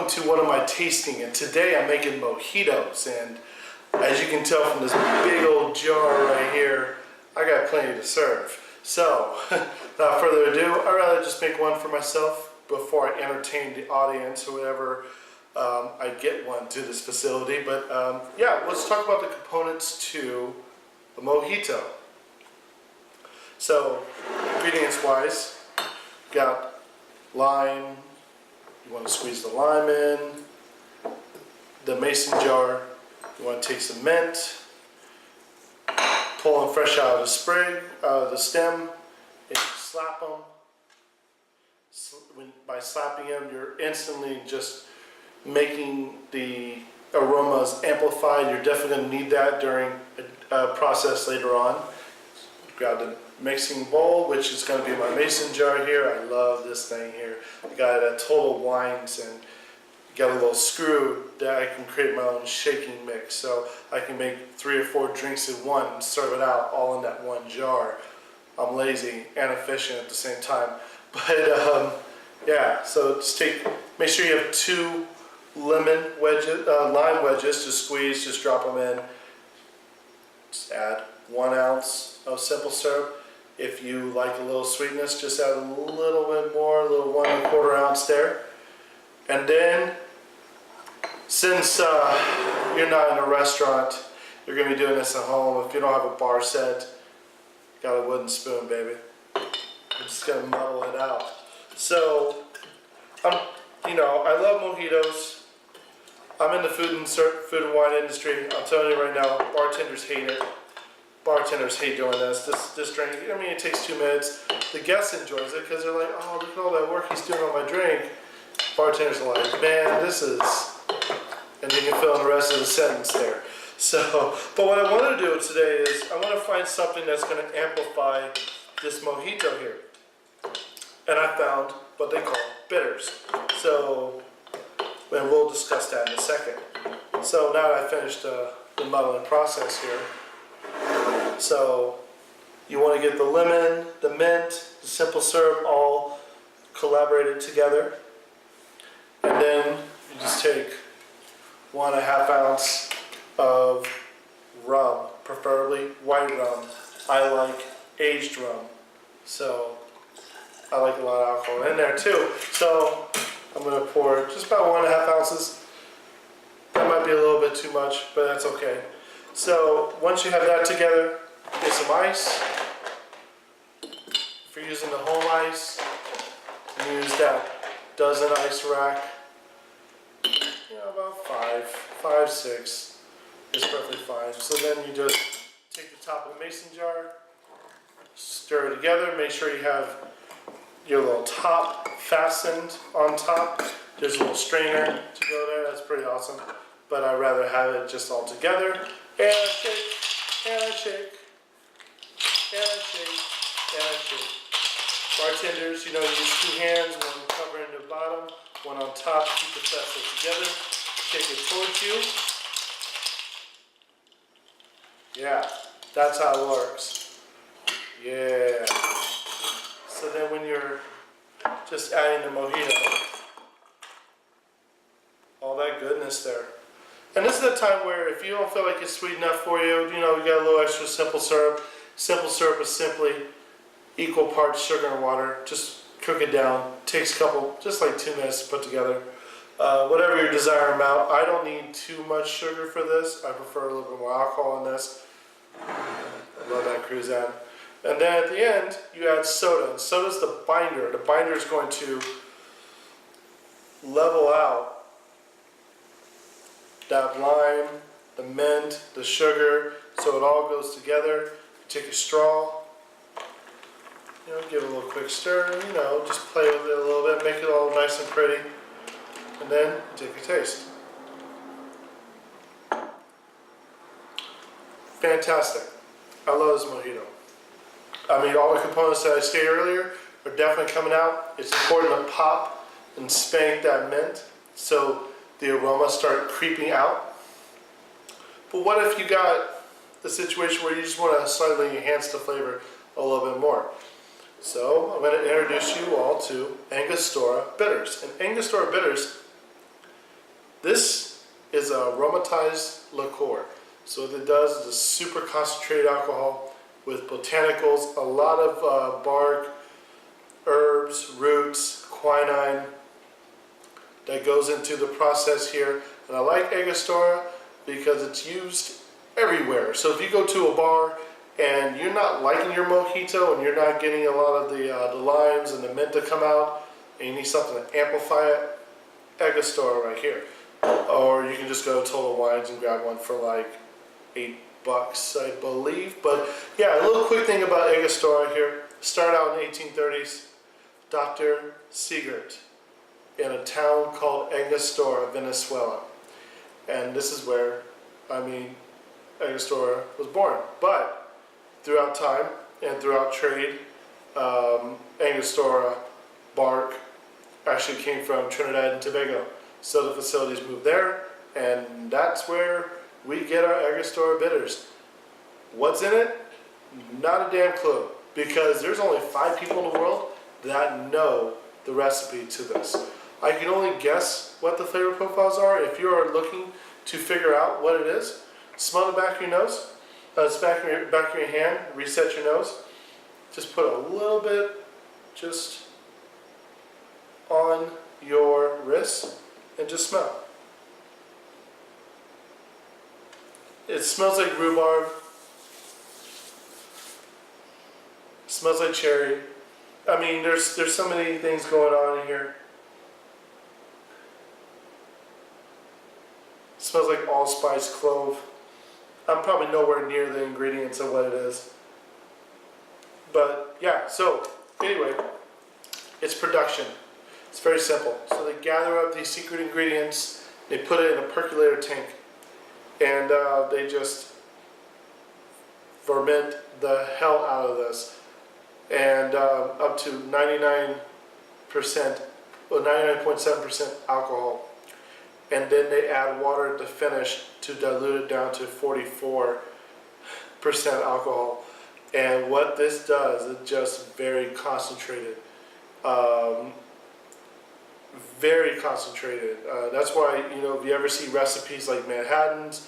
welcome to one of my tasting, and today I'm making mojitos, and as you can tell from this big old jar right here, I got plenty to serve. So, without further ado, I'd rather just make one for myself before I entertain the audience or whatever I get one to this facility. But yeah, let's talk about the components to a mojito. So, ingredients wise, got lime. You want to squeeze the lime in, the mason jar. You want to take some mint, pull them fresh out of the sprig, out of the stem, and slap them. By slapping them, you're instantly just making the aromas amplified. You're definitely going to need that during a process later on. Grab the mixing bowl, which is going to be my mason jar here. I love this thing here. I got a total wines and got a little screw that I can create my own shaking mix. So I can make 3 or 4 drinks in one and serve it out all in that one jar. I'm lazy and efficient at the same time. But yeah, so just make sure you have 2 lemon wedges, lime wedges to squeeze. Just drop them in. Just add 1 ounce of simple syrup. If you like a little sweetness, just add a little bit more, a little 1 1/4 ounce there. And then, since you're not in a restaurant, you're going to be doing this at home. If you don't have a bar set, got a wooden spoon, baby. I'm just going to muddle it out. So, I love mojitos. I'm in the food and wine industry. I'm telling you right now, bartenders hate it. Bartenders hate doing this drink. I mean, it takes 2 minutes. The guest enjoys it because they're like, oh, look at all that work he's doing on my drink. Bartenders are like, man, this is, and you can fill in the rest of the sentence there. So, but what I want to do today is I want to find something that's going to amplify this mojito here. And I found what they call bitters. So, and we'll discuss that in a second. So now that I finished the muddling process here, so you want to get the lemon, the mint, the simple syrup all collaborated together. And then you just take 1 1/2 ounce of rum, preferably white rum. I like aged rum. So I like a lot of alcohol in there too. So I'm going to pour just about 1 1/2 ounces. That might be a little bit too much, but that's okay. So once you have that together, get some ice. If you're using the home ice, use that dozen ice rack. About 5, 6 is perfectly fine. So then you just take the top of the mason jar, stir it together. Make sure you have your little top fastened on top. There's a little strainer to go there. That's pretty awesome. But I'd rather have it just all together. And I shake, and I shake, and I shake, and I shake. Bartenders, use 2 hands, one covering the bottom, one on top, keep the vessel together. Shake it towards you. Yeah, that's how it works. Yeah. So then when you're just adding the mojito, all that goodness there. And this is the time where if you don't feel like it's sweet enough for you, you got a little extra simple syrup. Simple syrup is simply equal parts sugar and water. Just cook it down. Takes a couple, just like 2 minutes to put together. Whatever your desired amount. I don't need too much sugar for this. I prefer a little bit more alcohol in this. I love that cruise out. And then at the end, you add soda. And soda's the binder. The binder is going to level out that lime, the mint, the sugar, so it all goes together. You take a straw, give it a little quick stir, just play with it a little bit, make it all nice and pretty, and then take a taste. Fantastic. I love this mojito. I mean, all the components that I stated earlier are definitely coming out. It's important to pop and spank that mint so the aromas start creeping out. But what if you got a situation where you just want to slightly enhance the flavor a little bit more? So I'm going to introduce you all to Angostura bitters. And Angostura bitters This is a aromatized liqueur. So what it does is a super concentrated alcohol with botanicals, a lot of bark, herbs, roots, quinine that goes into the process here. And I like Angostura because it's used everywhere. So if you go to a bar and you're not liking your mojito and you're not getting a lot of the limes and the mint to come out, and you need something to amplify it, Angostura right here. Or you can just go to Total Wines and grab one for like $8, I believe. But yeah, a little quick thing about Angostura here. Started out in the 1830s. Dr. Siegert in a town called Angostura, Venezuela. And this is where, Angostura was born. But throughout time and throughout trade, Angostura bark actually came from Trinidad and Tobago. So the facilities moved there, and that's where we get our Angostura bitters. What's in it? Not a damn clue, because there's only 5 people in the world that know the recipe to this. I can only guess what the flavor profiles are. If you are looking to figure out what it is, smell the back of your nose, back of your hand, reset your nose. Just put a little bit just on your wrist and just smell. It smells like rhubarb. It smells like cherry. I mean, there's so many things going on in here. It smells like allspice, clove. I'm probably nowhere near the ingredients of what it is. But yeah, so anyway, it's production. It's very simple. So they gather up these secret ingredients, they put it in a percolator tank, and they just ferment the hell out of this. And up to 99%, well, 99.7% alcohol. And then they add water at the finish to dilute it down to 44% alcohol. And what this does, it's just very concentrated. Very concentrated. That's why, if you ever see recipes like Manhattans,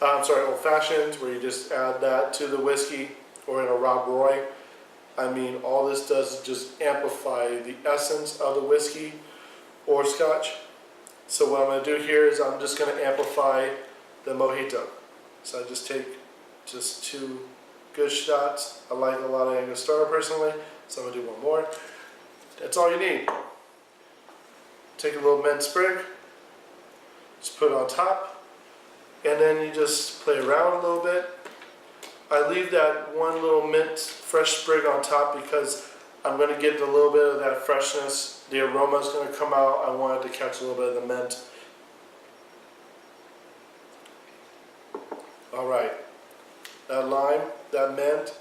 Old Fashions, where you just add that to the whiskey, or in a Rob Roy, all this does is just amplify the essence of the whiskey or scotch. So what I'm going to do here is I'm just going to amplify the mojito. So I just take just 2 good shots. I like a lot of Angostura personally, so I'm going to do one more. That's all you need. Take a little mint sprig, just put it on top, and then you just play around a little bit. I leave that one little mint fresh sprig on top because I'm going to get a little bit of that freshness. The aroma is going to come out. I wanted to catch a little bit of the mint. Alright, that lime, that mint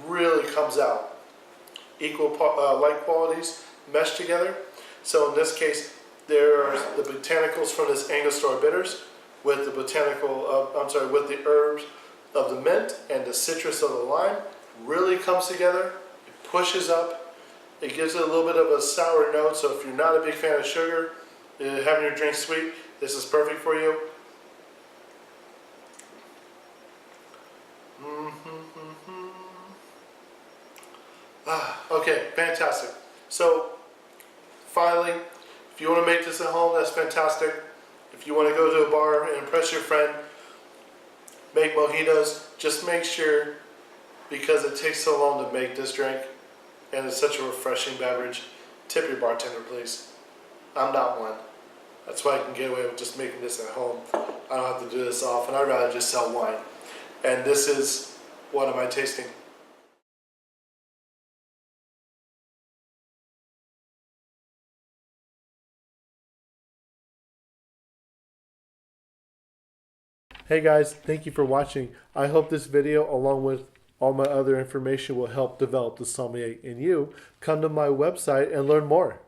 really comes out. Equal like qualities meshed together. So in this case, there are the botanicals from this Angostura bitters with the with the herbs of the mint and the citrus of the lime. Really comes together. It pushes up. It gives it a little bit of a sour note. So if you're not a big fan of sugar, having your drink sweet, this is perfect for you. Okay, fantastic. So finally, if you want to make this at home, that's fantastic. If you want to go to a bar and impress your friend, make mojitos, just make sure, because it takes so long to make this drink and it's such a refreshing beverage, tip your bartender, please. I'm not one. That's why I can get away with just making this at home. I don't have to do this often. I'd rather just sell wine. And this is, what am I tasting? Hey guys, thank you for watching. I hope this video, along with all my other information, will help develop the sommelier in you. Come to my website and learn more.